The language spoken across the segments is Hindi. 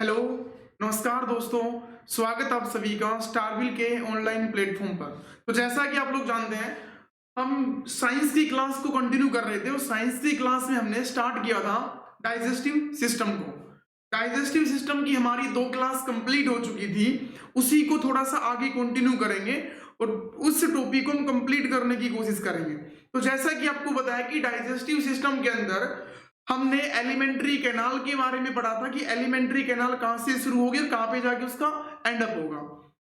हेलो, नमस्कार दोस्तों, स्वागत आप सभी का स्टारविल के ऑनलाइन प्लेटफॉर्म पर। तो जैसा कि आप लोग जानते हैं, हम साइंस की क्लास को कंटिन्यू कर रहे थे और साइंस की क्लास में हमने स्टार्ट किया था डाइजेस्टिव सिस्टम को। डाइजेस्टिव सिस्टम की हमारी 2 क्लास कंप्लीट हो चुकी थी, उसी को थोड़ा-सा आगे कंटिन्यू करेंगे और उस टॉपिक को हम कंप्लीट करने की कोशिश करेंगे। तो जैसा कि आपको बताया कि डाइजेस्टिव सिस्टम के अंदर हमने एलिमेंट्री कैनाल के बारे में पढ़ा था कि एलिमेंट्री कैनाल कहां से शुरू होगी और कहां पे जाके उसका एंड अप होगा।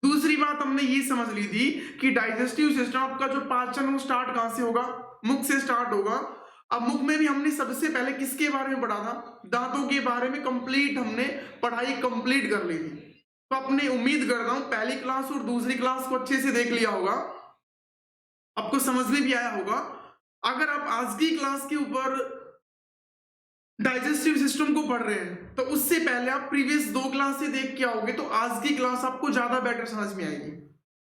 दूसरी बात हमने ये समझ ली थी कि डाइजेस्टिव सिस्टम आपका जो पाचन वो स्टार्ट कहां से होगा, मुख से स्टार्ट होगा। अब मुख में भी हमने सबसे पहले किसके बारे में पढ़ा था, दांतों के बारे में कंप्लीट हमने पढ़ाई कंप्लीट कर ली थी। तो अपने उम्मीद करता हूं पहली क्लास और दूसरी क्लास को अच्छे से देख लिया होगा, आपको समझ में भी आया होगा। अगर आप आज की क्लास के ऊपर डाइजेस्टिव सिस्टम को पढ़ रहे हैं तो उससे पहले आप प्रीवियस 2 क्लास से देख के आओगे तो आज की क्लास आपको ज्यादा बेटर समझ में आएगी,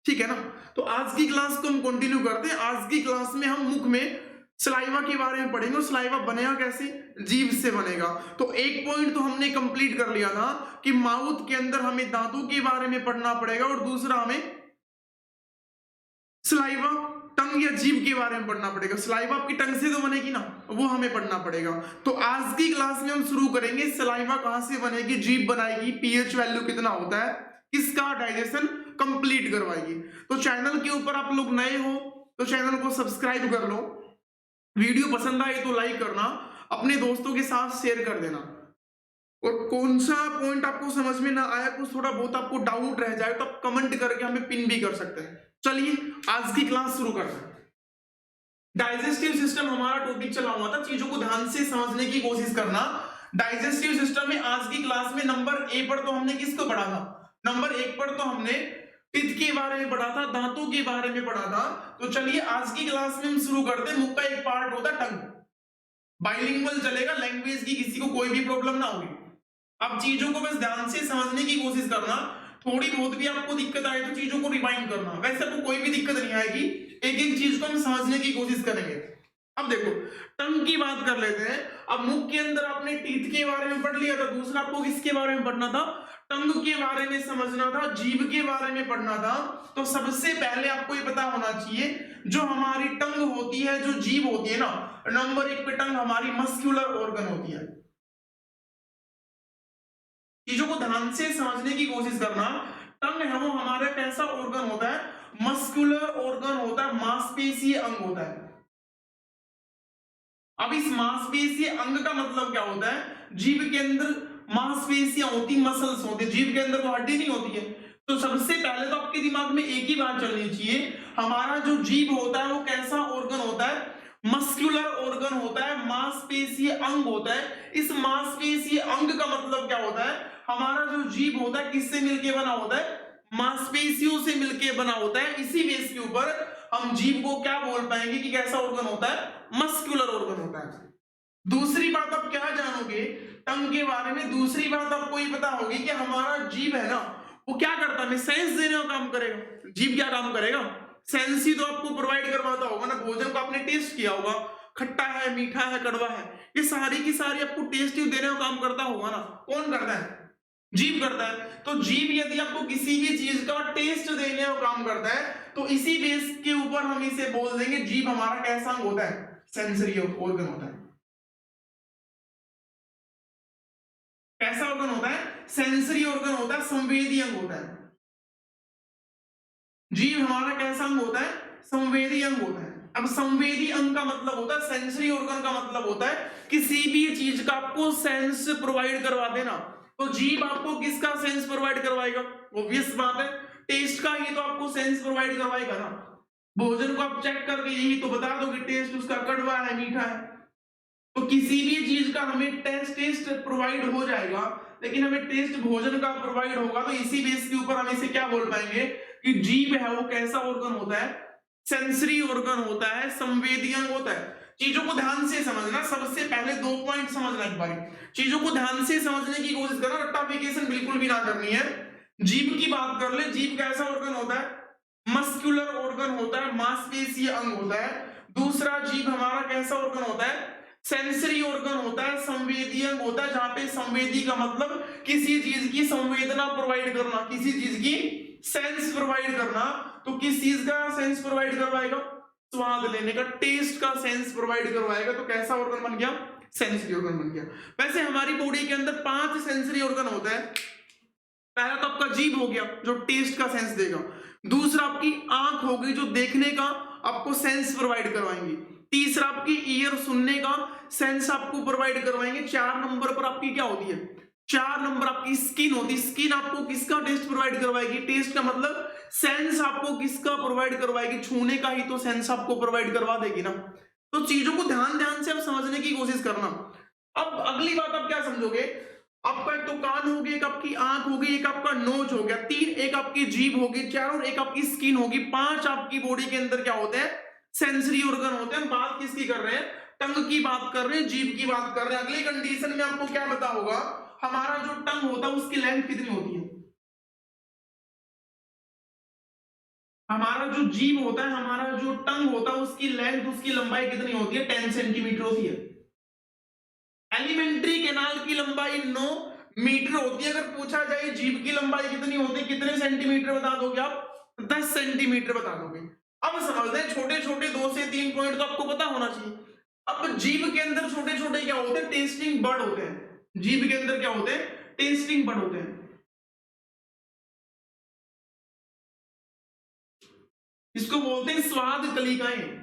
ठीक है ना। तो आज की क्लास को हम कंटिन्यू करते हैं। आज की क्लास में हम मुख में सलाइवा के बारे में पढ़ेंगे और सलाइवा बनेगा कैसे, जीभ से बनेगा। तो एक पॉइंट तो हमने कंप्लीट कर लिया था कि माउथ के अंदर हमें दांतों के बारे में पढ़ना पड़ेगा और दूसरा हमें सलाइवा टंग या जीभ के बारे में पढ़ना पड़ेगा। सलाइवा आपकी टंग से तो बनेगी ना, वो हमें पढ़ना पड़ेगा। तो आज की क्लास में हम शुरू करेंगे सलाइवा कहां से बनेगी, जीभ बनाएगी, पीएच वैल्यू कितना होता है, किसका डाइजेशन कंप्लीट करवाएगी। तो चैनल के ऊपर आप लोग नए हो तो चैनल को सब्सक्राइब कर लो, वीडियो पसंद आए तो लाइक करना, अपने दोस्तों के साथ शेयर कर देना। और कौन सा पॉइंट आपको समझ में ना आया, कुछ थोड़ा बहुत आपको डाउट रह जाए तो आप कमेंट करके हमें पिन भी कर सकते हैं। चलिए आज की क्लास शुरू करते हैं। डाइजेस्टिव सिस्टम हमारा टॉपिक चला हुआ था, चीजों को ध्यान से समझने की कोशिश करना। डाइजेस्टिव सिस्टम में आज की क्लास में नंबर ए पर तो हमने किसको पढ़ा था, नंबर 1 पर तो हमने टीथ के बारे में पढ़ा था, दांतों के बारे में पढ़ा था। तो चलिए आज की क्लास में हम शुरू करते हैं। मुख का एक पार्ट होता है टंग, बाइलिंगुअल चलेगा, लैंग्वेज की किसी को कोई भी प्रॉब्लम ना होगी। अब चीजों को बस ध्यान से समझने की कोशिश करना, थोड़ी बहुत भी आपको दिक्कत आए तो चीजों को रिवाइंड करना। वैसे आपको कोई भी दिक्कत नहीं आएगी, एक एक चीज को हम समझने की कोशिश करेंगे। अब देखो टंग की बात कर लेते हैं। अब मुख के अंदर आपने टीथ के बारे में पढ़ लिया था, दूसरा आपको किसके बारे में पढ़ना था, टंग के बारे में समझना था, जीभ के बारे में पढ़ना था। तो सबसे पहले आपको ये पता होना चाहिए जो हमारी टंग होती है, जो जीभ होती है ना, नंबर 1 पे टंग हमारी मस्कुलर ऑर्गन होती है। चीजों को ध्यान से समझने की कोशिश करना। टंग है वो हमारा कैसा ऑर्गन होता है, मस्कुलर ऑर्गन होता है, मांसपेशीय अंग होता है। अब इस मांसपेशीय अंग का मतलब क्या होता है, जीभ के अंदर मांसपेशियां होती, मसल्स होते, जीभ के अंदर वो हड्डी नहीं होती है। तो सबसे पहले तो आपके दिमाग में एक ही बात चलनी चाहिए, हमारा जो जीभ होता है वो कैसा ऑर्गन होता है, मस्कुलर ऑर्गन होता है, मांसपेशीय अंग होता है। इस मांसपेशीय अंग का मतलब क्या होता है, हमारा जो जीभ होता है किससे मिलके बना होता है, मांसपेशियों से मिलके बना होता है। इसी बेस के ऊपर हम जीभ को क्या बोल पाएंगे कि कैसा ऑर्गन होता है, मस्कुलर ऑर्गन होता है। दूसरी बात आप क्या जानोगे टंग के बारे में, दूसरी बात आपको ये पता होगी कि हमारा जीभ है ना वो क्या करता है, सेंस देने का काम करेगा। जीभ क्या काम करेगा, सेंस ही तो आपको प्रोवाइड करवाता होगा ना। भोजन को आपने टेस्ट किया होगा, खट्टा है, मीठा है, कड़वा है, ये सारी की सारी आपको टेस्ट देने का काम करता होगा ना। कौन करता है, जीभ करता है। तो जीभ यदि आपको किसी भी चीज का टेस्ट देने का काम करता है तो इसी बेस के ऊपर हम इसे बोल देंगे जीभ हमारा कैसा अंग होता है, सेंसरी ऑर्गन होता है। कैसा ऑर्गन होता है, सेंसरी ऑर्गन होता है, संवेदी अंग होता है। जीभ हमारा कैसा अंग होता है, संवेदी अंग होता है। अब संवेदी अंग का मतलब होता है, सेंसरी ऑर्गन का मतलब होता है किसी भी चीज का आपको सेंस प्रोवाइड करवा देना। तो जीभ आपको किसका सेंस प्रोवाइड करवाएगा, ऑब्वियस बात है टेस्ट का ही तो आपको सेंस प्रोवाइड करवाएगा ना। भोजन को आप चेक करके यही तो बता दो कि टेस्ट उसका कड़वा है, मीठा है। तो किसी भी चीज का हमें टेस्ट प्रोवाइड हो जाएगा, लेकिन हमें टेस्ट भोजन का प्रोवाइड होगा तो इसी बेस के ऊपर हम इसे क्या बोल पाएंगे कि जीभ है वो कैसा ऑर्गन होता है, सेंसरी ऑर्गन होता है, संवेदी अंग होता है। चीजों को ध्यान से समझना, सबसे पहले 2 पॉइंट समझना एक बार, चीजों को ध्यान से समझने की कोशिश करना, रट्टाफिकेशन बिल्कुल भी ना करनी है। जीभ की बात कर ले, जीभ कैसा ऑर्गन होता है, मस्कुलर ऑर्गन होता है, मांसपेशीय अंग होता है। दूसरा जीभ हमारा कैसा ऑर्गन होता है, सेंसरी ऑर्गन होता है, संवेदी अंग होता है, जहां पे संवेदी का मतलब किसी चीज की संवेदना प्रोवाइड करना, किसी चीज की सेंस प्रोवाइड करना। तो किस चीज का सेंस प्रोवाइड करवाएगा? स्वाद लेने का, टेस्ट का सेंस प्रोवाइड करवाएगा। तो कैसा ऑर्गन बन गया? सेंसरी ऑर्गन बन गया। वैसे हमारी बॉडी के अंदर 5 सेंसरी ऑर्गन होता है। पहला तो आपका जीभ हो गया जो टेस्ट का सेंस देगा, दूसरा आपकी आंख हो गई जो देखने का आपको सेंस प्रोवाइड करवाएंगी, तीसरा आपकी ईयर सुनने का सेंस आपको प्रोवाइड करवाएंगे, 4 नंबर पर आपकी क्या होती है? 4 नंबर आपकी स्किन होती है। स्किन आपको किसका टेस्ट प्रोवाइड करवाएगी? टेस्ट का मतलब सेंस आपको किसका प्रोवाइड करवाएगी? छूने का ही तो सेंस आपको प्रोवाइड करवा देगी ना। तो चीजों को ध्यान ध्यान से आप समझने की कोशिश करना। अब अगली बात आप क्या समझोगे? आपका एक तो कान हो गया, एक आपकी आंख हो गई, एक आपका नोज हो गया, 3 एक आपकी जीभ होगी, 4 और एक आपकी स्किन होगी, 5 आपकी बॉडी के अंदर क्या होते हैं? सेंसरी ऑर्गन होते हैं। बात किसकी कर रहे हैं? टंग की बात कर रहे हैं, जीभ की बात कर रहे हैं। अगली कंडीशन में आपको क्या पता होगा? हमारा जो टंग होता है उसकी लेंथ कितनी होती है? हमारा जो जीभ होता है, हमारा जो टंग होता है, उसकी लेंथ, उसकी लंबाई कितनी होती है? 10 सेंटीमीटर होती है। एलिमेंट्री कैनाल की लंबाई 9 मीटर होती है। अगर पूछा जाए जीभ की लंबाई कितनी होती है, कितने सेंटीमीटर बता दोगे आप? 10 सेंटीमीटर बता दोगे। अब समझते हैं छोटे छोटे 2 से 3 पॉइंट तो आपको पता होना चाहिए। अब जीभ के अंदर छोटे छोटे क्या होते हैं? टेस्टिंग बड होते हैं। जीभ के अंदर क्या होते हैं? टेस्टिंग बड होते हैं। इसको बोलते हैं स्वाद कलिकाएं।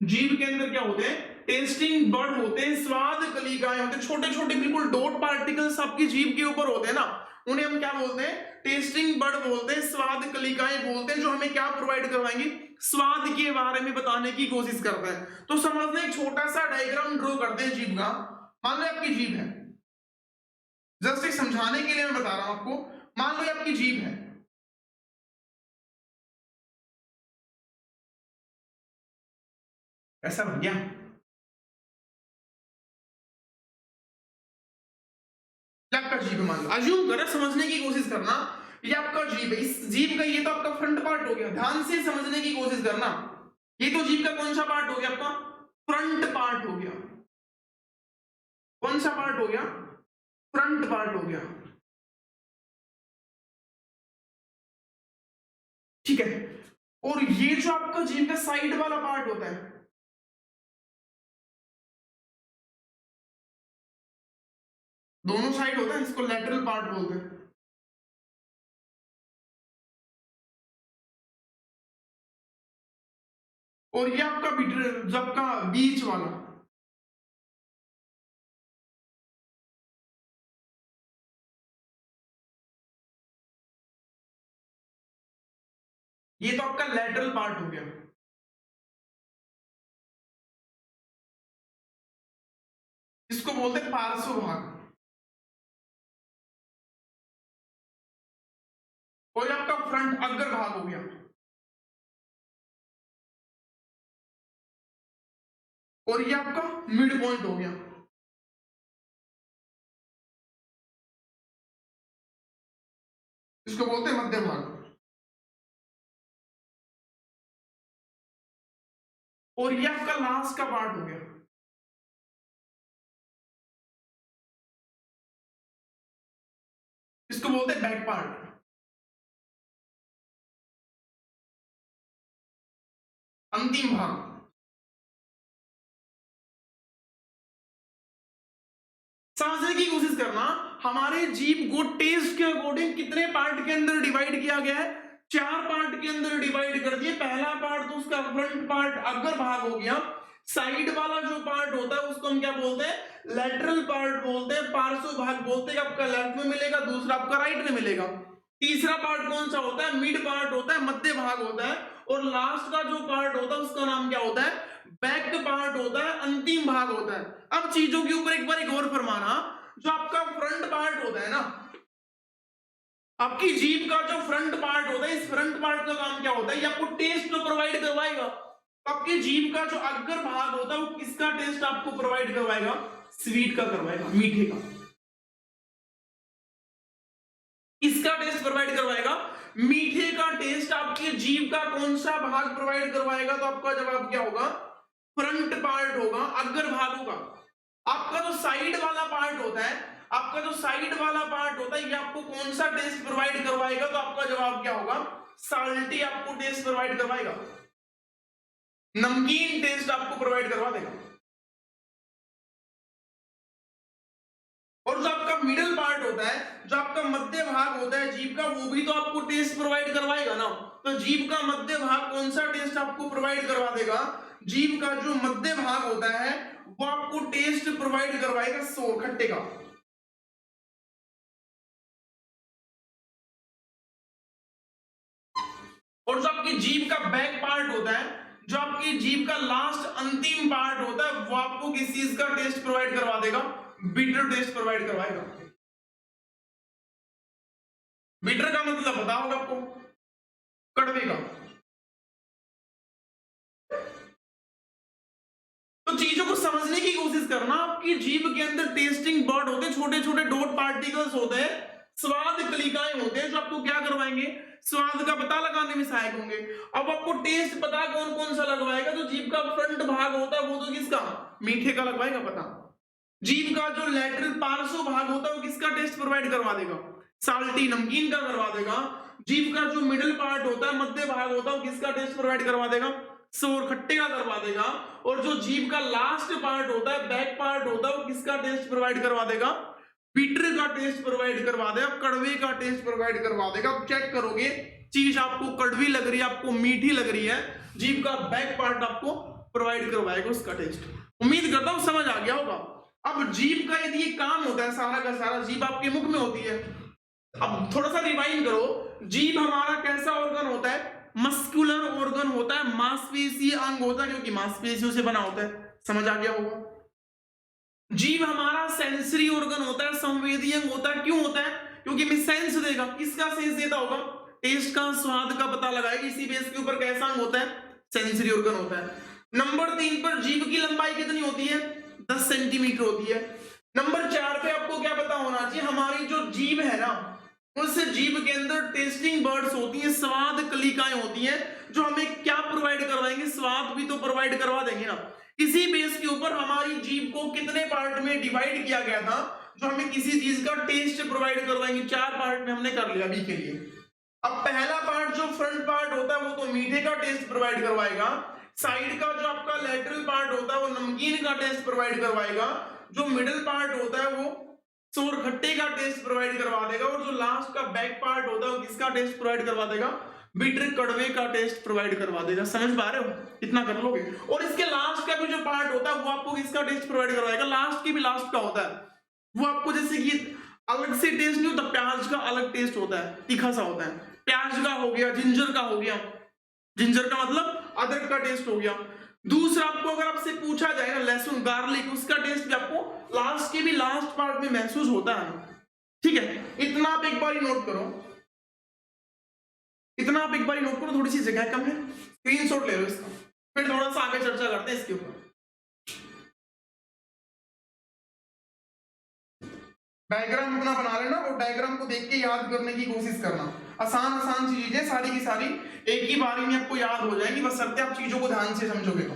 जीभ के अंदर क्या होते हैं? टेस्टिंग बड होते हैं, स्वाद कलिकाएं होते हैं। छोटे छोटे बिल्कुल डॉट पार्टिकल्स आपकी जीभ के ऊपर होते हैं ना, उन्हें हम क्या बोलते हैं? टेस्टिंग बड बोलते हैं, स्वाद कलिकाएं बोलते हैं, जो हमें क्या प्रोवाइड करवाएंगे? स्वाद के बारे में बताने की कोशिश करते हैं। तो समझते हैं, छोटा सा डायग्राम ड्रॉ करते हैं जीभ का। मान लो आपकी जीभ है, जस्ट एक समझाने के लिए मैं बता रहा हूं आपको। मान लो आपकी जीभ है, ऐसा बन गया। आपका जीभ मान लो, अज्यूम करें, समझने की कोशिश करना। ये आपका जीभ है, इस जीभ का ये तो आपका फ्रंट पार्ट हो गया। ध्यान से समझने की कोशिश करना। ये तो जीभ का कौन सा पार्ट हो गया? आपका फ्रंट पार्ट हो गया। कौन सा पार्ट हो गया? फ्रंट पार्ट हो गया। ठीक है। और ये जो आपका जीभ का साइड वाला पार्ट होता है, दोनों साइड होता है, इसको लैटरल पार्ट बोलते हैं। और ये आपका जब का बीच वाला, ये तो आपका लैटरल पार्ट हो गया। इसको बोलते हैं पार्श्व भाग। और ये आपका फ्रंट अग्र भाग हो गया। और ये आपका मिड पॉइंट हो गया। इसको बोलते हैं मध्य भाग। और ये आपका लास्ट का पार्ट हो गया। इसको बोलते हैं बैक पार्ट। अंतिम भाग। समझने की कोशिश करना, हमारे जीभ को टेस्ट के अकॉर्डिंग कितने पार्ट के अंदर डिवाइड किया गया है? 4 पार्ट के अंदर डिवाइड कर दिए। पहला पार्ट तो उसका फ्रंट पार्ट अग्र भाग हो गया। साइड वाला जो पार्ट होता है उसको हम क्या बोलते हैं? लैटरल पार्ट बोलते हैं, पार्श्व भाग बोलते हैं। आपका लेफ्ट में मिलेगा, दूसरा आपका राइट में मिलेगा। तीसरा पार्ट कौन सा होता है? मिड पार्ट होता है, मध्य भाग होता है। और लास्ट का जो पार्ट होता है उसका नाम क्या होता है? बैक पार्ट होता है, अंतिम भाग होता है। अब चीजों के ऊपर एक बार गौर फरमाना, जो आपका फ्रंट पार्ट होता है ना, आपकी जीभ का जो फ्रंट पार्ट होता है, इस फ्रंट पार्ट का काम क्या होता है? ये आपको टेस्ट तो प्रोवाइड करवाएगा। आपकी जीभ का जो अग्र भाग होता है वो किसका टेस्ट आपको प्रोवाइड करवाएगा? स्वीट का करवाएगा, मीठे का। इसका टेस्ट प्रोवाइड करवाएगा। मीठे का टेस्ट आपके जीभ का कौन सा भाग प्रोवाइड करवाएगा? तो आपका जवाब क्या होगा? फ्रंट पार्ट होगा, अग्र भाग होगा। आपका जो साइड वाला पार्ट होता है, आपका जो साइड वाला पार्ट होता है, ये आपको कौन सा टेस्ट प्रोवाइड करवाएगा? तो आपका जवाब क्या होगा? साल्टी आपको टेस्ट प्रोवाइड करवाएगा, नमकीन टेस्ट आपको प्रोवाइड करवा देगा। और जो आपका मिडिल पार्ट होता है, जो आपका मध्य भाग होता है जीभ का, वो भी तो आपको टेस्ट प्रोवाइड करवाएगा ना। तो जीभ का मध्य भाग कौन सा टेस्ट आपको प्रोवाइड करवा देगा? जीभ का जो मध्य भाग होता है वो आपको टेस्ट प्रोवाइड करवाएगा सोर, खट्टे का। और जो आपकी जीभ का बैक पार्ट होता है, जो आपकी जीभ का लास्ट अंतिम पार्ट होता है, वो आपको किस चीज का टेस्ट प्रोवाइड करवा देगा? बिटर टेस्ट प्रोवाइड करवाएगा। बिटर का मतलब पता होगा आपको, कड़वे का। तो चीजों को समझने की कोशिश करना। आपकी जीभ के अंदर टेस्टिंग बर्ड होते हैं, छोटे छोटे डॉट पार्टिकल्स होते हैं, स्वाद कलिकाएं होते हैं, जो आपको क्या करवाएंगे? स्वाद का पता लगाने में सहायक होंगे। अब आपको टेस्ट पता कौन कौन सा लगवाएगा? जो जीभ का फ्रंट भाग होता है वो तो किसका? मीठे का लगवाएगा पता। जीभ का जो लैटरल पार्श्व भाग होता है वो किसका टेस्ट प्रोवाइड करवा देगा? साल्टी, नमकीन का करवा देगा। जीभ का जो मिडिल पार्ट होता है, मध्य भाग होता है, वो किसका टेस्ट प्रोवाइड करवा देगा? सोर, खट्टे का करवा देगा। और जो जीभ का लास्ट पार्ट होता है, बैक पार्ट होता है, वो किसका टेस्ट प्रोवाइड करवा देगा? बिटर का टेस्ट प्रोवाइड करवा देगा, कड़वे का टेस्ट प्रोवाइड करवा देगा। आप चेक करोगे चीज आपको कड़वी लग रही है, आपको मीठी लग रही है, जीभ का बैक पार्ट आपको प्रोवाइड करवाएगा उसका टेस्ट। उम्मीद करता हूं समझ आ गया होगा। अब जीभ का यदि ये काम होता है सारा का सारा, जीभ आपके मुख में होती है। अब थोड़ा सा रिवाइंड करो, जीभ हमारा कैसा ऑर्गन होता है? मस्कुलर ऑर्गन होता है, मांसपेशीय अंग होता है, क्योंकि मांसपेशियों से बना होता है। समझ आ गया होगा। जीभ हमारा सेंसरी ऑर्गन होता है, संवेदी अंग होता है। क्यों होता है? क्योंकि हमें सेंस देगा। किसका सेंस देता होगा? टेस्ट का, स्वाद का पता लगाएगा। इसी बेस के ऊपर कैसा अंग होता है? सेंसरी ऑर्गन होता है। नंबर 3 पर जीभ की लंबाई कितनी होती है? 10 सेंटीमीटर होती है। नंबर 4 पे आपको क्या पता होना चाहिए? हमारी जो जीभ है ना, उस जीभ के अंदर टेस्टिंग बर्ड्स होती हैं, स्वाद कलिकाएं होती हैं, जो हमें क्या प्रोवाइड करवाएंगे? स्वाद भी तो प्रोवाइड करवा देंगे ना। इसी बेस के ऊपर हमारी जीभ को कितने पार्ट में डिवाइड किया गया था, जो हमें किसी चीज का टेस्ट प्रोवाइड करवाएंगे? 4 पार्ट में हमने कर लिया अभी के लिए। अब पहला पार्ट जो फ्रंट पार्ट होता है वो तो मीठे का टेस्ट प्रोवाइड करवाएगा। साइड का जो आपका लैटरल पार्ट होता है वो नमकीन का टेस्ट प्रोवाइड करवाएगा। जो मिडिल पार्ट होता है वो सोर, खट्टे का टेस्ट प्रोवाइड करवा देगा। और जो लास्ट का बैक पार्ट होता है वो किसका टेस्ट प्रोवाइड करवा देगा? बिटर, कड़वे का टेस्ट प्रोवाइड करवा देगा। समझ पा रहे हो? इतना कर लोगे। और इसके लास्ट का भी जो पार्ट होता है वो आपको किसका टेस्ट प्रोवाइड करवाएगा? लास्ट की भी लास्ट का होता है वो आपको, जैसे कि अलग से टेस्ट नहीं होता, प्याज का अलग टेस्ट होता है, तीखा सा होता है। प्याज का हो गया, जिंजर का हो गया। जिंजर का मतलब अदरक का टेस्ट हो गया। दूसरा आपको अगर आपसे पूछा जाए ना, लहसुन, गार्लिक, उसका टेस्ट भी आपको लास्ट के भी लास्ट पार्ट में महसूस होता है। ठीक है, इतना आप एक बार नोट करो, इतना आप एक बार नोट करो। थोड़ी सी जगह कम है, स्क्रीनशॉट ले लो इसका, फिर थोड़ा सा आगे चर्चा करते हैं इसके ऊपर। डायग्राम अपना बना लेना और डायग्राम को देख के याद करने की कोशिश करना। आसान आसान सी चीजें सारी की सारी एक ही बारी में आपको याद हो जाएंगी, बशर्ते आप चीजों को ध्यान से समझोगे तो।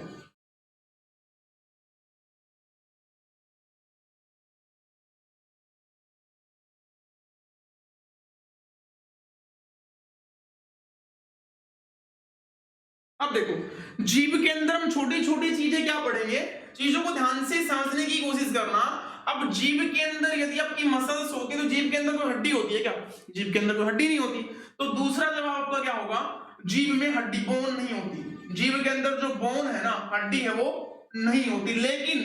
अब देखो, जीभ के अंदर हम छोटी छोटी चीजें क्या पढ़ेंगे? चीजों को ध्यान से समझने की कोशिश करना। अब जीभ के अंदर यदि आपकी मसल्स होती है तो जीभ के अंदर कोई हड्डी होती है क्या? जीभ के अंदर कोई हड्डी नहीं होती। तो दूसरा जवाब आपका क्या होगा? जीभ में हड्डी, बोन नहीं होती। जीभ के अंदर जो बोन है ना, हड्डी है, वो नहीं होती। लेकिन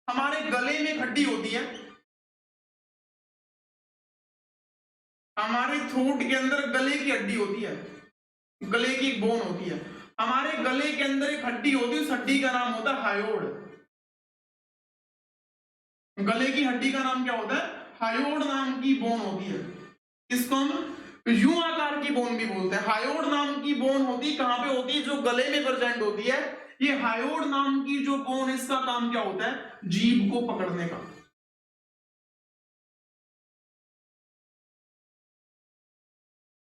हमारे गले में हड्डी होती है, हमारे थ्रोट के अंदर गले की हड्डी होती है, गले की एक बोन होती है। हमारे गले के अंदर एक हड्डी होती है, उस हड्डी का नाम होता है हायोड। गले की हड्डी का नाम क्या होता है? हायोड नाम की बोन होती है। इसको हम यू आकार की बोन भी बोलते हैं। हायोड नाम की बोन होती है, कहां पे होती है? जो गले में प्रेजेंट होती है। ये हायोड नाम की जो बोन, इसका काम क्या होता है? जीभ को पकड़ने का।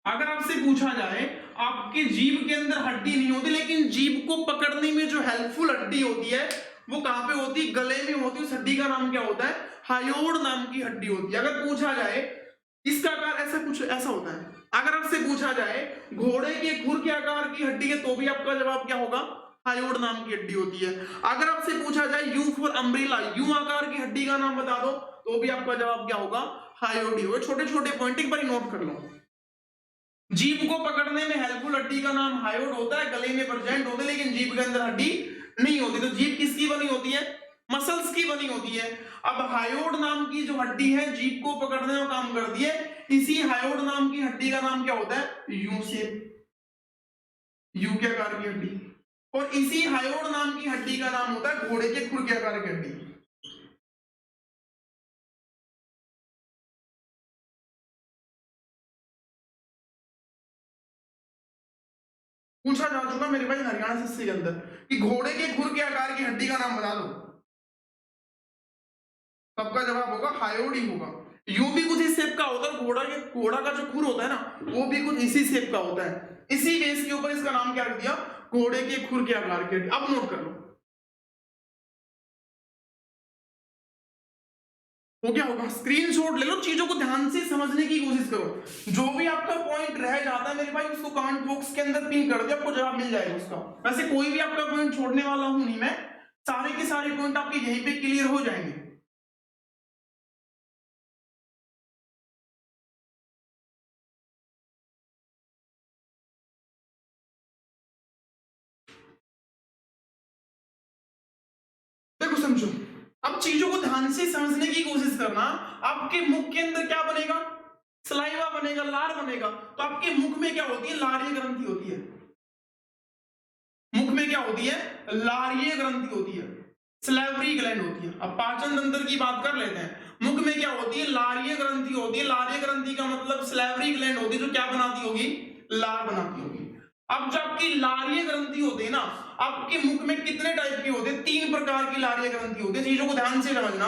अगर आपसे पूछा जाए आपके जीभ के अंदर हड्डी नहीं होती, लेकिन जीभ को पकड़ने में जो हेल्पफुल हड्डी होती है वो कहां पे होती है? गले में होती है। उस हड्डी का नाम क्या होता है? हायोड नाम की हड्डी होती है। अगर पूछा जाए इसका आकार ऐसा कुछ ऐसा होता है। अगर आपसे पूछा जाए घोड़े के खुर के आकार की हड्डी है तो भी आपका जवाब क्या होगा? हायोड नाम की हड्डी होती है। अगर आपसे पूछा जाए यू फॉर अम्ब्रेला, यू आकार की हड्डी का नाम बता दो तो भी आपका जवाब क्या होगा? हायोड ही होगा। छोटे छोटे पॉइंट एक बार नोट कर लो। जीभ को पकड़ने में हेल्पफुल हड्डी का नाम हायोड होता है, गले में प्रेजेंट होते हैं, लेकिन जीभ के अंदर हड्डी नहीं होती। तो जीभ किसकी बनी होती है? मसल्स की बनी होती है। अब हायोड नाम की जो हड्डी है जीभ को पकड़ने में काम करती है। इसी हायोड नाम की हड्डी का नाम क्या होता है? यू शेप, यू के आकार की हड्डी। और इसी हायोड नाम की हड्डी का नाम होता है घोड़े के खुर के आकार की हड्डी। पूछा जा चुका मेरे भाई हरियाणा से के अंदर कि घोड़े के खुर के आकार की हड्डी का नाम बता दो, सबका जवाब होगा हायोड ही होगा। यू भी कुछ इस शेप का होता है, घोड़ा का जो खुर होता है ना वो भी कुछ इसी शेप का होता है। इसी बेस के ऊपर इसका नाम क्या रख दिया? घोड़े के खुर के आकार की हड्डी। अब नोट कर लो हो क्या होगा? स्क्रीनशॉट ले लो, चीजों को ध्यान से समझने की कोशिश करो। जो भी आपका पॉइंट रह जाता है मेरे भाई उसको कमेंट बॉक्स के अंदर पिन कर दे, आपको जवाब मिल जाएगा उसका। वैसे कोई भी आपका पॉइंट छोड़ने वाला हूं नहीं मैं, सारे के सारे पॉइंट आपके यहीं पे क्लियर हो जाएंगे। देखो समझो, अब चीजों को ध्यान से समझने की कोशिश करना। आपके मुख के अंदर क्या बनेगा? सलाइवा बनेगा, लार बनेगा। तो आपके मुख में क्या होती है? लारीय ग्रंथि होती है। मुख में क्या होती है? लारीय ग्रंथि होती है, स्लेवरी ग्लैंड होती है। अब पाचन तंत्र की बात कर लेते हैं। मुख में क्या होती है? लारीय ग्रंथि होती है। लारीय ग्रंथि का मतलब स्लेवरी ग्लैंड होती है जो क्या बनाती होगी? लार बनाती होगी। अब जो आपकी लारीय ग्रंथि होती है ना, आपके मुख में कितने टाइप की होती है? 3 प्रकार की लारीय ग्रंथि होती है। चीजों को ध्यान से समझना।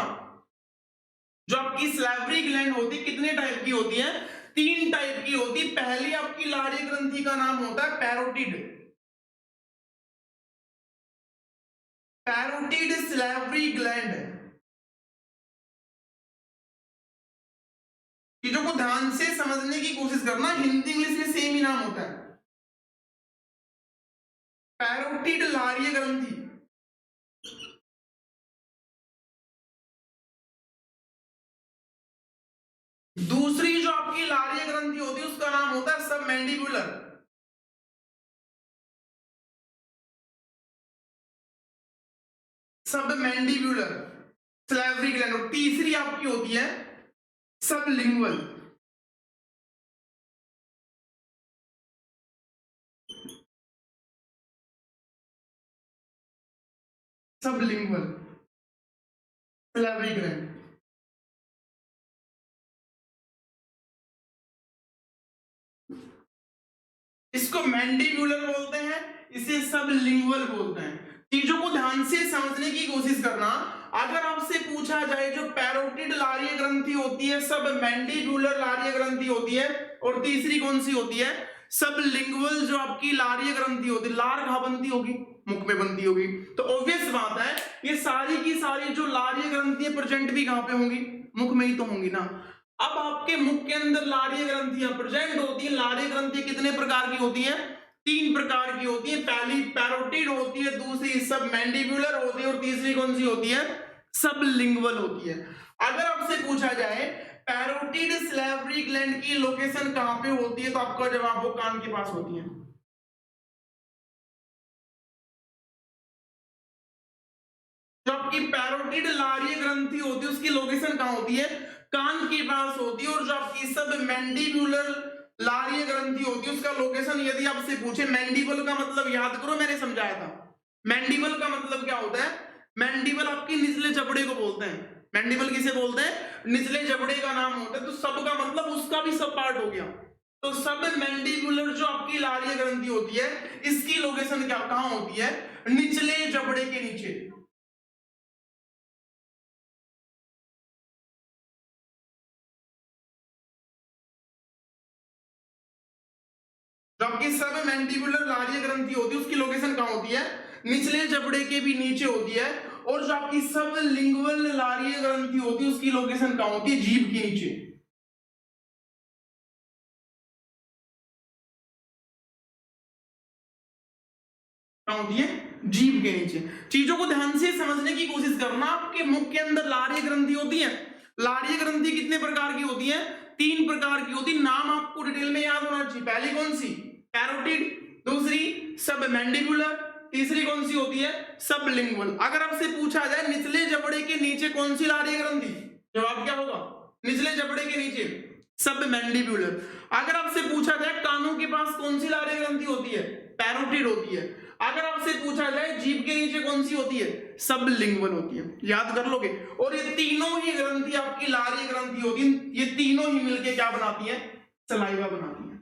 जो आपकी स्लेवरी ग्लैंड होती है कितने टाइप की होती है? 3 टाइप की होती है। पहली आपकी लारीय ग्रंथि का नाम होता है पैरोटिड। Parotid salivary gland. चीजों को ध्यान से समझने की कोशिश करना, हिंदी इंग्लिश में सेम ही नाम होता है, पैरोटिड लारीय ग्रंथि। दूसरी जो आपकी लारीय ग्रंथि होती है उसका नाम होता है सबमैंडिबुलर। Submandibular salivary gland. और तीसरी आपकी होती है सबलिंगुअल। Sublingual salivary gland. इसको मैंडिबुलर बोलते हैं, इसे सबलिंगुअल बोलते हैं। चीजों को ध्यान से समझने की कोशिश करना। अगर आपसे पूछा जाए जो पैरोटिड लारीय ग्रंथि होती है, सब मैंडिबुलर लारीय ग्रंथि होती है, और तीसरी कौन सी होती है? सबलिंगुअल जो आपकी लारीय ग्रंथि होती है। लार कहां बनती होगी? मुख में बनती होगी। तो ऑब्वियस बात है ये सारी की सारी जो लारीय ग्रंथि है प्रेजेंट भी कहां पे होंगी? मुख में ही तो होंगी ना। अब आपके मुख के अंदर लारीय ग्रंथियां प्रेजेंट होती है। लारीय ग्रंथि कितने प्रकार की होती हैं? 3 प्रकार की होती है। पहली पैरोटिड होती है, दूसरी सब मैंडिबुलर होती है, और तीसरी कौन सी होती है? सबलिंगुअल होती है। अगर आपसे पूछा जाए पैरोटिड स्लेवरी ग्लैंड की लोकेशन कहां पे होती है तो आपका जवाब वो कान के पास होती है। जो आपकी पैरोटिड लारीय ग्रंथि होती है उसकी लोकेशन कहां होती है? कान के पास होती है। और जो आपकी सब मैंडिबुलर लारीय ग्रंथि होती है उसका लोकेशन यदि आपसे पूछे, मैंडिबल का मतलब याद करो मैंने समझाया था। मैंडिबल का मतलब क्या होता है? मैंडिबल आपकी निचले जबड़े को बोलते हैं। मैंडिबल किसे बोलते हैं? निचले जबड़े का नाम होता है। तो सब का मतलब उसका भी सब पार्ट हो गया। तो सब मैंडिबुलर जो आपकी लारीय ग्रंथि होती है इसकी लोकेशन क्या कहां होती है? निचले जबड़े के नीचे। आपकी सब मैंडिबुलर लारिय ग्रंथि होती है उसकी लोकेशन कहाँ होती है, निचले जबड़े के भी नीचे होती है, और जो आपकी सब लिंगुअल लारिय ग्रंथि होती है उसकी लोकेशन कहाँ होती है, जीभ के नीचे। कहाँ होती है, जीभ के नीचे। चीजों को ध्यान से समझने की कोशिश करना। आपके मुख के अंदर लारिय ग्रंथि होती है। लारिय ग्रंथि कितने प्रकार की होती है, 3 प्रकार की होती है। नाम आपको डिटेल में याद होना चाहिए। पहली कौन सी, कैरोटिड, दूसरी सब मैंडिबुलर, तीसरी कौन सी होती है, सबलिंगुअल। अगर आपसे पूछा जाए निचले जबड़े के नीचे कौन सी लारिय ग्रंथि, जवाब क्या होगा, निचले जबड़े के नीचे सब मैंडिबुलर। अगर आपसे पूछा जाए कानों के पास कौन सी लारिय ग्रंथि होती है, पैरोटिड होती है। अगर आपसे पूछा जाए जीभ के नीचे कौन सी होती है, सबलिंगुअल होती है। याद कर लोगे। और ये तीनों ही ग्रंथि आपकी लारिय ग्रंथि होती है। ये तीनों ही मिलके क्या बनाती है, सलाइवा बनाती है।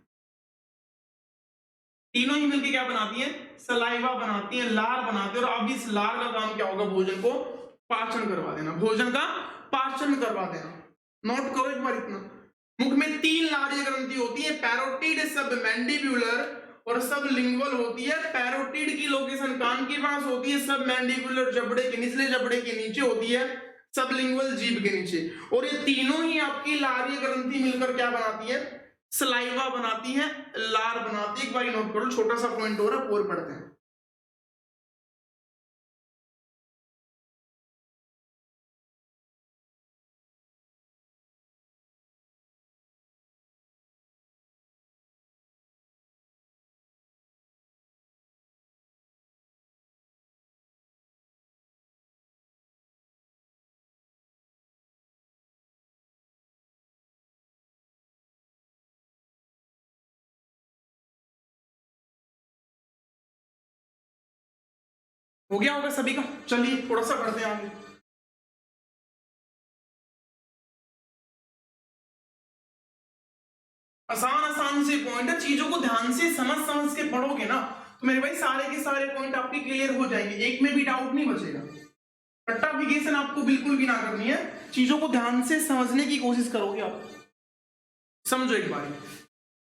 तीनों ही मिलके क्या बनाती है, सलाइवा बनाती है, लार बनाती है। और अब इस लार का काम क्या होगा, भोजन को पाचन करवा देना, भोजन का पाचन करवा देना। नोट करो एक बार इतना। मुख में 3 लारिय ग्रंथि होती है, पैरोटिड, सब मैंडिबुलर और सब लिंगुअल होती है। पैरोटिड की लोकेशन कान के पास होती है, सब मैंडिबुलर जबड़े के निचले जबड़े के नीचे होती है, सब लिंगुअल जीभ के नीचे। और ये तीनों ही आपकी लारिय ग्रंथि मिलकर क्या बनाती है, सलाइवा बनाती है, लार बनाती है। एक बार नोट करो, छोटा सा पॉइंट हो रहा है, और पढ़ते हैं। हो गया होगा सभी का। चलिए थोड़ा सा पढ़ते हैं आगे। आसान आसान से पॉइंट है, चीजों को ध्यान से समझ समझ के पढ़ोगे ना तो मेरे भाई सारे के सारे पॉइंट आपके क्लियर हो जाएंगे, एक में भी डाउट नहीं बचेगा। रट्टाफिकेशन आपको बिल्कुल भी ना करनी है, चीजों को ध्यान से समझने की कोशिश करोगे आप। समझो एक बार।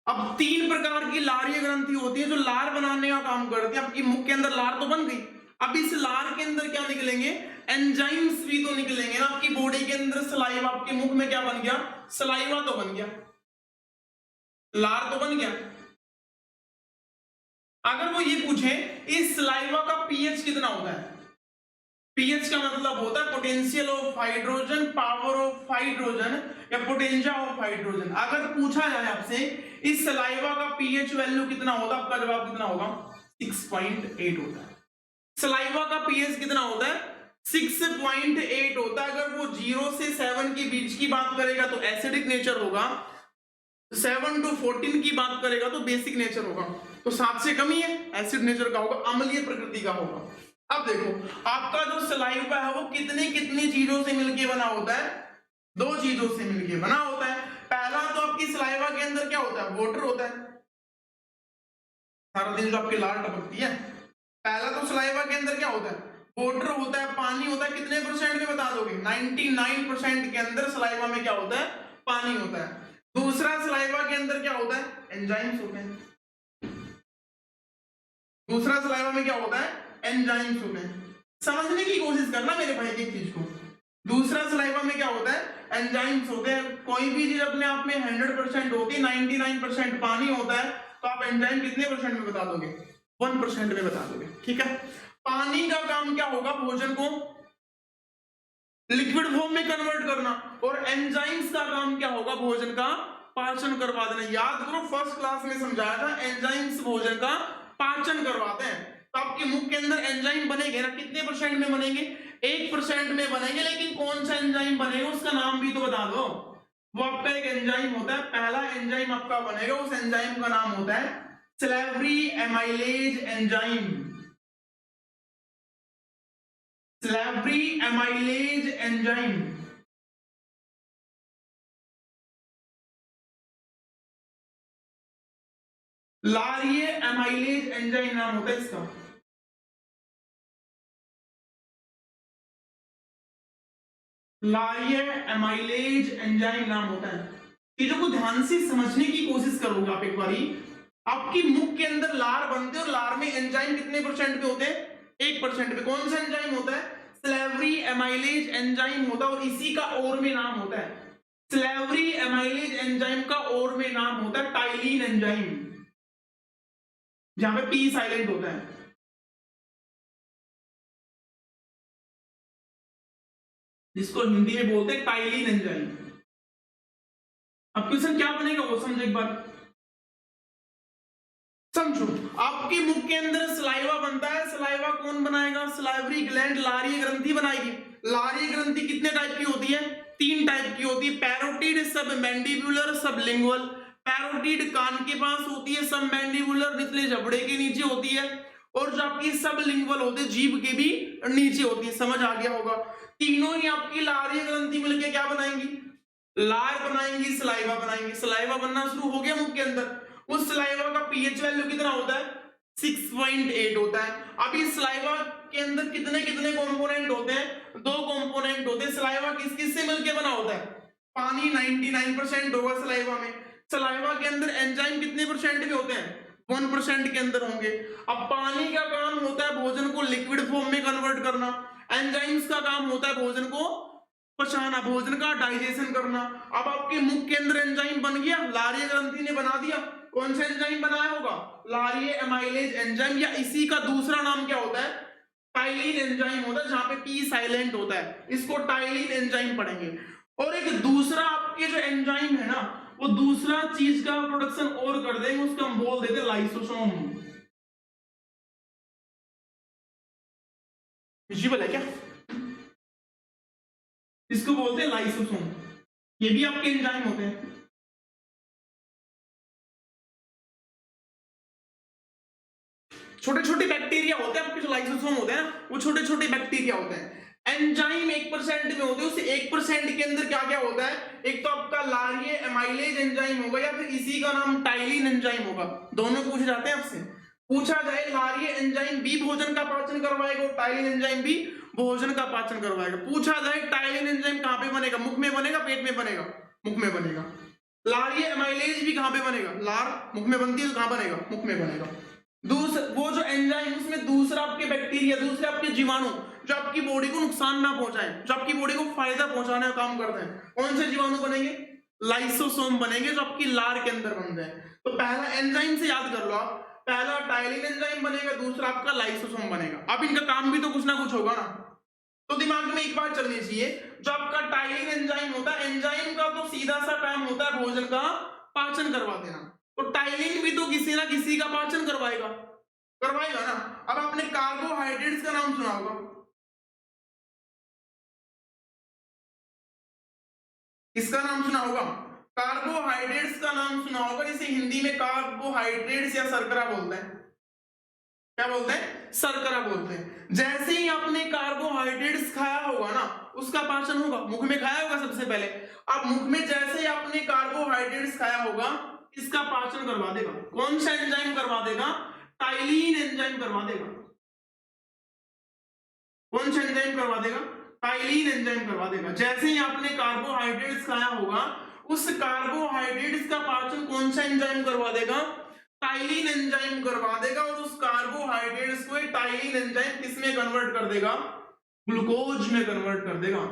अब 3 प्रकार की लारिय ग्रंथि होती है जो लार बनाने का काम करती है। आपकी मुख के अंदर लार तो बन गई, अब इस लार के अंदर क्या निकलेंगे, एंजाइम्स भी तो निकलेंगे ना। आपकी बॉडी के अंदर सलाइवा, आपके मुख में क्या बन गया, सलाइवा तो बन गया, लार तो बन गया। अगर वो ये पूछे इस सलाइवा का पीएच कितना होता है, पीएच का मतलब होता है potential of hydrogen, power of hydrogen या पोटेंशियल ऑफ हाइड्रोजन। अगर पूछा जाए आपसे इस सलाइवा का पीएच वैल्यू कितना होगा, आपका जवाब कितना होगा, 6.8 होता है। सलाइवा का पीएच कितना होता है, 6.8 होता है। अगर वो 0 से 7 के बीच की बात करेगा तो एसिडिक नेचर होगा, 7 to 14 की बात करेगा तो बेसिक नेचर होगा। तो 7 से कम ही है, एसिड नेचर का होगा, अम्लीय प्रकृति का होगा। अब देखो आपका जो सलाइवा है वो कितनी कितनी चीजों से मिलके बना होता है, 2 चीजों से मिलके बना होता है। पहला तो आपकी सलाइवा के अंदर क्या होता है, वाटर होता है। सारा दिन जो आपकी लार टपकती है, पहला तो सलाइवा के अंदर क्या होता है, वाटर होता है, पानी होता है। कितने परसेंट में बता दोगे, 99% के अंदर सलाइवा में क्या होता है, पानी होता है। दूसरा सलाइवा के अंदर क्या होता है, एंजाइम्स होते हैं। दूसरा सलाइवा में क्या होता है, एंजाइम्स होते हैं। समझने की कोशिश करना मेरे भाई की चीज को। दूसरा सलाइवा में क्या होता है, एंजाइम्स होते हैं। कोई भी चीज अपने आप में 100% होती है, 99% पानी होता है, तो आप एंजाइम कितने परसेंट में बता दोगे, 1% में बता दोगे। ठीक है। पानी का काम क्या होगा, भोजन को लिक्विड फॉर्म में कन्वर्ट करना, और एंजाइम्स का काम क्या होगा, भोजन का पाचन करवा देना। याद करो फर्स्ट क्लास में समझाया था, एंजाइम्स भोजन का पाचन करवाते हैं। तो आपके मुख के अंदर एंजाइम बनेंगे ना, कितने परसेंट में बनेंगे, 1% में बनेंगे। लेकिन कौन सा एंजाइम बनेगा उसका नाम भी तो बता दो। वो आपका एक एंजाइम होता है, पहला एंजाइम आपका बनेगा, उस एंजाइम का नाम होता है salivary amylase enzyme. Salivary amylase enzyme. लारिय एमाइलेज एंजाइम नाम होता है इसका। लारिय एमाइलेज एंजाइम नाम होता है। चीजों को ध्यान से समझने की कोशिश करोगे आप एक बारी। आपकी मुख के अंदर लार बनते हैं और लार में एंजाइम कितने परसेंट पे होते हैं? 1% पे। कौन सा एंजाइम होता है? स्लेवरी एमाइलेज एंजाइम होता है और इसी का और में नाम होता है, स्लेवरी एमाइलेज एंजाइम का और में नाम होता है टाइलिन एंजाइम, जहां पे पी साइलेंट होता है। जिसको हिंदी में बोलते हैं टाइलिन एंजाइम। अब क्वेश्चन क्या बनेगा वो समझो एक बार, समझो। आपके मुख के अंदर सलाइवा बनता है, सलाइवा कौन बनाएगा? सलाइवरी ग्लैंड, लारीय ग्रंथि बनाएगी। लारीय ग्रंथि कितने टाइप की होती है? 3 टाइप की होती है, पैरोटिड, सब मैंडिबुलर, सब लिंगुअल। पैरोटिड कान के पास होती है, सब मैंडिबुलर निचले जबड़े के नीचे होती है, और जो आपकी सब लिंगुअल होते हैं जीभ के भी नीचे होती है। समझ आ गया होगा? तीनों ही आपकी लारीय ग्रंथि मिलके क्या बनाएंगी? लार बनाएंगी, सलाइवा बनाएंगी। सलाइवा बनना शुरू हो गया मुख के अंदर। उस सलाइवा का पीएच वैल्यू कितना होता है? 6.8 होता है। अब इस सलाइवा के अंदर कितने कितने कंपोनेंट होते हैं? 2 कंपोनेंट होते हैं। सलाइवा किस किस से मिलके बना होता है? पानी 99% होगा सलाइवा में। सलाइवा के अंदर एंजाइम कितने परसेंट के होते हैं? 1% के अंदर होंगे। अब पानी का काम होता है भोजन को लिक्विड फॉर्म में कन्वर्ट करना, एंजाइम्स का काम होता है भोजन को पचाना, भोजन का डाइजेशन करना। अब आपके मुख के अंदर एंजाइम बन गया, लारीय ग्रंथि ने बना दिया। कौन सा एंजाइम बनाया होगा? लारीय एमाइलेज एंजाइम, या इसी का दूसरा नाम क्या होता है? टाइलिन एंजाइम होता है, जहां पे पी साइलेंट होता है। इसको टाइलिन एंजाइम पढ़ेंगे। और एक दूसरा आपके जो एंजाइम है ना, वो दूसरा चीज का प्रोडक्शन और कर देंगे, उसको हम बोल देते हैं लाइसोसोम। विजिबल है क्या? इसको बोलते हैं लाइसोसोम। ये भी आपके एंजाइम होते हैं। छोटे छोटे बैक्टीरिया होते हैं आपके, जो लाइसोसोम होते हैं ना, वो छोटे छोटे बैक्टीरिया होते हैं। एंजाइम 1% में होते हैं। उस 1% के अंदर क्या क्या होता है? एक तो आपका लारीय एमाइलेज एंजाइम होगा, या फिर इसी का नाम टाइलिन एंजाइम होगा। दोनों पूछे जाते हैं आपसे। पूछा जाए लारीय एंजाइम भी भोजन का पाचन करवाएगा और टाइलिन एंजाइम भी भोजन का पाचन करवाएगा। पूछा जाए टाइलिन एंजाइम कहां पे बनेगा? मुख में बनेगा, पेट में बनेगा? मुख में बनेगा। लारीय एमाइलेज भी कहां पे बनेगा? लार मुख में बनती है तो कहां बनेगा? मुख में बनेगा। वो जो एंजाइम, उसमें दूसरा आपके बैक्टीरिया, दूसरे आपके जीवाणु जो आपकी बॉडी को नुकसान ना पहुंचाए, जो आपकी बॉडी को फायदा पहुंचाने का काम करते हैं, कौन से जीवाणु बनेंगे? लाइसोसोम बनेंगे, जो आपकी लार के अंदर बनते हैं। तो पहला एंजाइम से याद कर लो आप, पहला टाइलिन एंजाइम बनेगा, दूसरा आपका लाइसोसोम बनेगा। अब इनका काम भी तो कुछ ना कुछ होगा ना, तो दिमाग में एक बात चलनी चाहिए, जो आपका टाइलिन एंजाइम होता है, एंजाइम का तो सीधा सा काम होता है भोजन का पाचन करवा देना, तो टाइलिन भी तो किसी ना किसी का पाचन करवाएगा ना। अब आपने कार्बोहाइड्रेट्स का नाम सुना होगा, किसका नाम सुना होगा? कार्बोहाइड्रेट्स का नाम सुना होगा, जिसे हिंदी में कार्बोहाइड्रेट्स या शर्करा बोलते हैं। क्या बोलते हैं? शर्करा बोलते हैं। जैसे ही आपने कार्बोहाइड्रेट्स खाया होगा ना, उसका पाचन होगा, मुख में खाया होगा सबसे पहले। अब मुख में जैसे ही आपने कार्बोहाइड्रेट्स खाया होगा, इसका पाचन करवा देगा। कौन सा एंजाइम करवा देगा? टाइलिन एंजाइम करवा देगा। कौन सा एंजाइम करवा देगा? टाइलिन एंजाइम करवा देगा। जैसे ही आपने कार्बोहाइड्रेट्स खाया होगा, उस कार्बोहाइड्रेट्स का पाचन कौन सा एंजाइम करवा देगा? टाइलिन एंजाइम करवा देगा। और उस कार्बोहाइड्रेट्स को टाइलिन एंजाइम किस में कन्वर्ट कर देगा? ग्लूकोज में कन्वर्ट कर देगा।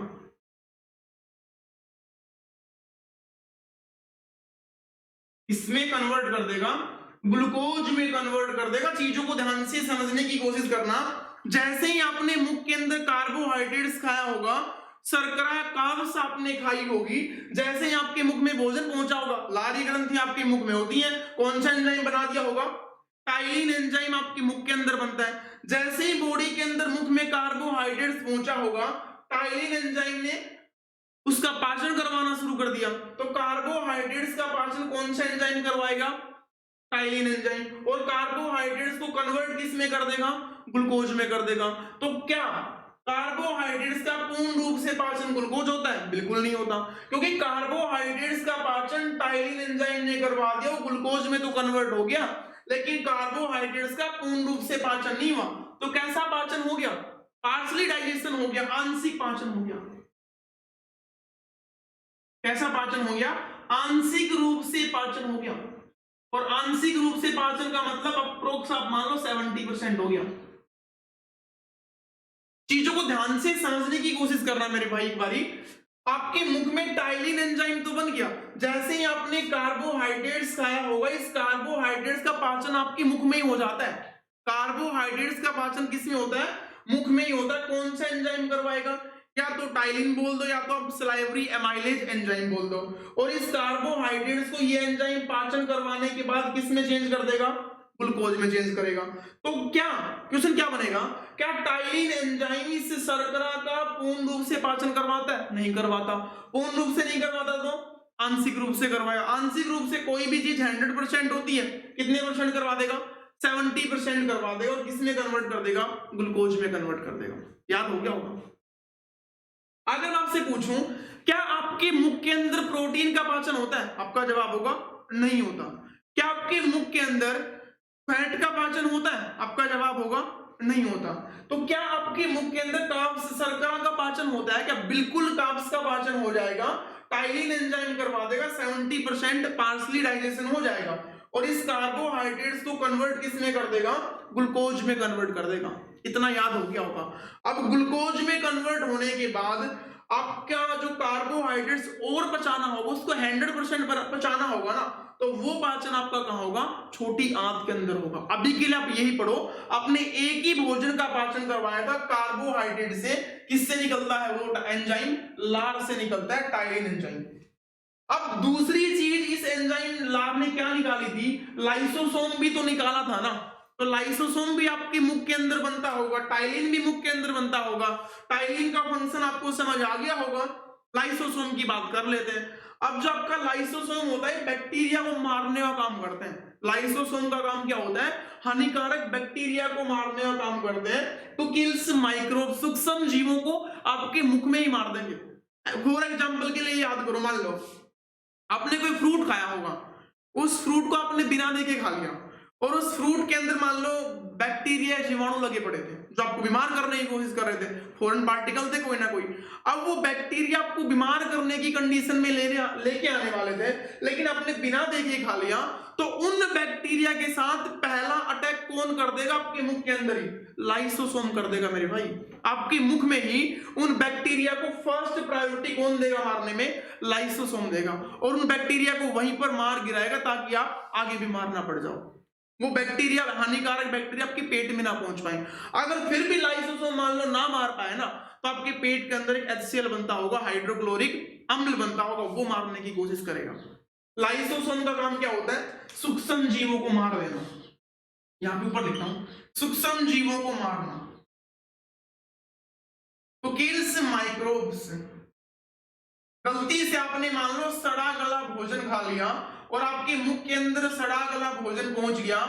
इसमें कन्वर्ट कर देगा, ग्लूकोज में कन्वर्ट कर देगा। चीजों को ध्यान से समझने की कोशिश करना। जैसे ही आपने मुख के अंदर कार्बोहाइड्रेट्स खाया होगा, शर्करा कार्ब्स आपने खाई होगी, जैसे ही आपके मुख में भोजन पहुंचा होगा, लारी ग्रंथि आपके मुख में होती है, कौन सा एंजाइम बना दिया होगा? टाइलिन एंजाइम आपके मुख के अंदर बनता है। जैसे ही बॉडी के अंदर मुख में कार्बोहाइड्रेट्स पहुंचा होगा, टाइलिन एंजाइम ने उसका पाचन करवाना शुरू कर दिया। तो कार्बोहाइड्रेट्स का पाचन कौन सा एंजाइम करवाएगा? Ptyalin enzyme. और कार्बोहाइड्रेट्स को कन्वर्ट किस में कर देगा? ग्लूकोज में कर देगा। तो क्या कार्बोहाइड्रेट्स का पूर्ण रूप से पाचन ग्लूकोज होता है? बिल्कुल नहीं होता, क्योंकि कार्बोहाइड्रेट्स का पाचन टाइलिन एंजाइम ने करवा दिया, वो ग्लूकोज में तो कन्वर्ट हो गया, लेकिन कार्बोहाइड्रेट्स का पूर्ण रूप से पाचन नहीं हुआ। तो कैसा पाचन हो गया? पार्शली डाइजेशन हो गया, आंशिक पाचन हो गया। कैसा पाचन हो गया? आंशिक रूप से पाचन हो गया। और आंशिक रूप से पाचन का मतलब अप्रोक्स आप मान लो 70% हो गया। चीजों को ध्यान से समझने की कोशिश करना मेरे भाई एक बारी। आपके मुख में टाइलिन एंजाइम तो बन गया, जैसे ही आपने कार्बोहाइड्रेट्स खाया होगा, इस कार्बोहाइड्रेट्स का पाचन आपके मुख में ही हो जाता है। कार्बोहाइड्रेट्स का पाचन किस में होता है? मुख में ही होता है। कौन सा एंजाइम करवाएगा? या तो टाइलिन बोल दो या तो आप सलाइवरी एमाइलेज एंजाइम बोल दो। और इस कार्बोहाइड्रेट्स को ये एंजाइम पाचन करवाने के बाद किस में चेंज कर देगा? ग्लूकोज में चेंज करेगा। तो क्या क्वेश्चन क्या बनेगा? क्या टाइलिन एंजाइम इस शर्करा का पूर्ण रूप से पाचन करवाता है? नहीं करवाता। पूर्ण रूप से नहीं करवाता तो आंशिक रूप से करवाएगा। आंशिक रूप से कोई भी चीज 100% होती है, कितने परसेंट करवा देगा? 70% करवा देगा। और किस में कन्वर्ट कर देगा? ग्लूकोज में कन्वर्ट कर देगा। याद हो गया होगा। अगर मैं आपसे पूछूं क्या आपके मुख के अंदर प्रोटीन का पाचन होता है? आपका जवाब होगा नहीं होता। क्या आपके मुख के अंदर फैट का पाचन होता है? आपका जवाब होगा नहीं होता। तो क्या आपके मुख के अंदर कार्ब्स शर्करा का पाचन होता है? क्या बिल्कुल कार्ब्स का पाचन हो जाएगा। टाइलिन एंजाइम करवा देगा, 70% पार्शली डाइजेशन हो जाएगा और इस कार्बोहाइड्रेट्स को कन्वर्ट किस में कर देगा? ग्लूकोज में कन्वर्ट कर देगा। इतना याद हो गया होगा। अब ग्लूकोज में कन्वर्ट होने के बाद आपका जो कार्बोहाइड्रेट्स और पचाना होगा, उसको 100% पचाना होगा ना, तो वो पाचन आपका कहां होगा? छोटी आंत के अंदर होगा। अभी के लिए आप यही पढ़ो, आपने एक ही भोजन का पाचन करवाया था कार्बोहाइड्रेट से। किससे निकलता है वो एंजाइम? लार से निकलता है, टाइलिन एंजाइम। अब दूसरी चीज, इस एंजाइम लार ने क्या निकाली थी? लाइसोसोम भी तो निकाला था ना। तो लाइसोसोम भी आपके मुख के अंदर बनता होगा, टाइलिन भी मुख के अंदर बनता होगा। टाइलिन का फंक्शन आपको समझ आ गया होगा। लाइसोसोम की बात कर लेते हैं। अब जो आपका लाइसोसोम होता है, बैक्टीरिया को मारने का काम करते हैं। लाइसोसोम का काम क्या होता है? हानिकारक बैक्टीरिया को मारने का काम करते हैं। तो किल्स माइक्रोब, सूक्ष्म जीवों को आपके मुख में ही मार देंगे। फॉर एग्जांपल के लिए याद करो, मान लो आपने कोई फ्रूट खाया होगा, उस फ्रूट को आपने बिना देखे खा लिया और उस फ्रूट के अंदर मान लो बैक्टीरिया, जीवाणु लगे पड़े थे जो आपको बीमार करने की कोशिश कर रहे थे। फॉरेन पार्टिकल थे कोई ना कोई। अब वो बैक्टीरिया आपको बीमार करने की कंडीशन में लेके आने वाले थे, लेकिन आपने बिना देखे खा लिया। तो उन बैक्टीरिया के साथ पहला अटैक कौन कर देगा? आपके मुख के अंदर ही लाइसोसोम कर देगा मेरे भाई। आपके मुख में ही उन बैक्टीरिया को फर्स्ट प्रायोरिटी कौन देगा मारने में? लाइसोसोम देगा। और उन बैक्टीरिया को वहीं पर मार गिराएगा ताकि आप आगे बीमार ना पड़ जाओ। वो बैक्टीरिया, हानिकारक बैक्टीरिया आपके पेट में ना पहुंच पाए। अगर फिर भी लाइसोसोम मान लो ना मार पाए ना, तो आपके पेट के अंदर एक HCl बनता होगा, हाइड्रोक्लोरिक अम्ल बनता होगा, वो मारने की कोशिश करेगा। लाइसोसोम का काम क्या होता है? सूक्ष्म जीवों को मार देना। यहां पे ऊपर लिखता हूं, सूक्ष्म जीवों को मारना। तो किल्स माइक्रोब्स। गलती से आपने मान लो सड़ा गला भोजन खा लिया और आपके मुख के अंदर सड़ा गला भोजन पहुंच गया।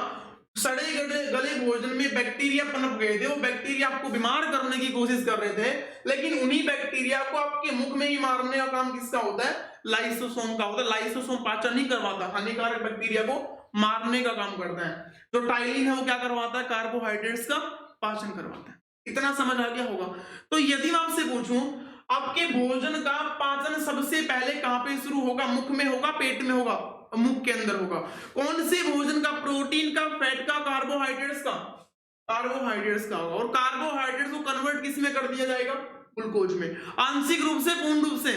सड़े गले भोजन में बैक्टीरिया पनप गए थे। वो बैक्टीरिया आपको बीमार करने की कोशिश कर रहे थे, लेकिन उन्हीं बैक्टीरिया को आपके मुख में ही मारने का काम किसका होता है? लाइसोसोम का होता है। लाइसोसोम पाचन नहीं करवाता, हानिकारक बैक्टीरिया को मारने का काम करता है। जो टाइलिन है वो क्या करवाता है? कार्बोहाइड्रेट्स का पाचन करवाता है। इतना समझ आ गया होगा। तो यदि मैं आपसे पूछूं आपके भोजन का पाचन सबसे पहले कहां पे शुरू होगा? मुख में होगा, पेट में होगा? मुख के अंदर होगा। कौन से भोजन का? प्रोटीन का, फैट का, कार्बोहाइड्रेट्स का? कार्बोहाइड्रेट्स का होगा। और कार्बोहाइड्रेट्स को कन्वर्ट किस में कर दिया जाएगा? ग्लूकोज में। आंशिक रूप से, पूर्ण रूप से?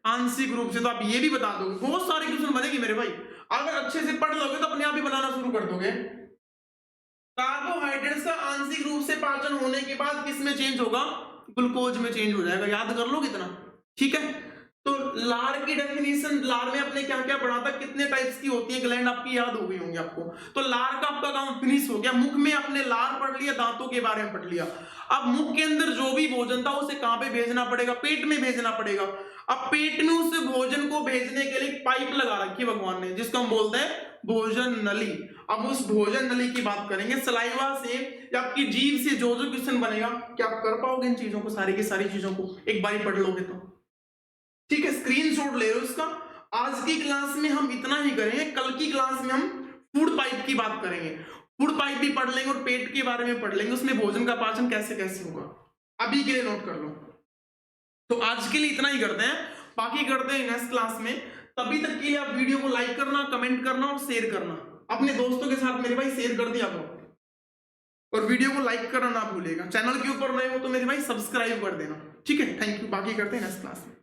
आंशिक रूप से। तो आप ये भी बता दो, बहुत सारे क्वेश्चन बनेंगे मेरे भाई। अगर अच्छे से पढ़ लोगे तो अपने आप ही बनाना शुरू कर दोगे। कार्बोहाइड्रेट्स का आंशिक रूप से पाचन होने के बाद किस में चेंज होगा? ग्लूकोज में चेंज हो जाएगा। याद कर लो कितना, ठीक है। तो लार की डेफिनेशन, लार में आपने क्या क्या पढ़ा था, कितने टाइप्स की होती है ग्लैंड, आपकी याद हो गई होंगी आपको। तो लार का आपका काम फिनिश हो गया। मुख में आपने लार पढ़ लिया, दांतों के बारे में पढ़ लिया। अब मुख के अंदर जो भी भोजन था उसे कहां पे भेजना पड़ेगा? पेट में भेजना पड़ेगा। अब पेट में उस भोजन को भेजने के लिए पाइप लगा रखी है भगवान ने, जिसको हम बोलते हैं भोजन नली। अब उस भोजन नली की बात करेंगे। सलाइवा से या आपकी जीभ से जो जो क्वेश्चन बनेगा, क्या आप कर पाओगे इन चीजों को, सारी की सारी चीजों को एक बार पढ़ लोगे तो? ठीक है, स्क्रीनशॉट ले लो इसका। आज की क्लास में हम इतना ही करेंगे। कल की क्लास में हम फूड पाइप की बात करेंगे। फूड पाइप भी पढ़ लेंगे और पेट के बारे में पढ़ लेंगे, उसमें भोजन का पाचन कैसे कैसे होगा। अभी के लिए नोट कर लो। तो आज के लिए इतना ही करते हैं, बाकी करते हैं नेक्स्ट क्लास में। तभी तक के लिए आप वीडियो को लाइक करना, कमेंट करना और शेयर करना। अपने दोस्तों के साथ मेरे भाई शेयर कर दिया करो और वीडियो को लाइक करना ना भूलेगा। चैनल के ऊपर नए हो तो मेरे भाई सब्सक्राइब कर देना, ठीक है। थैंक यू, बाकी करते हैं नेक्स्ट क्लास में।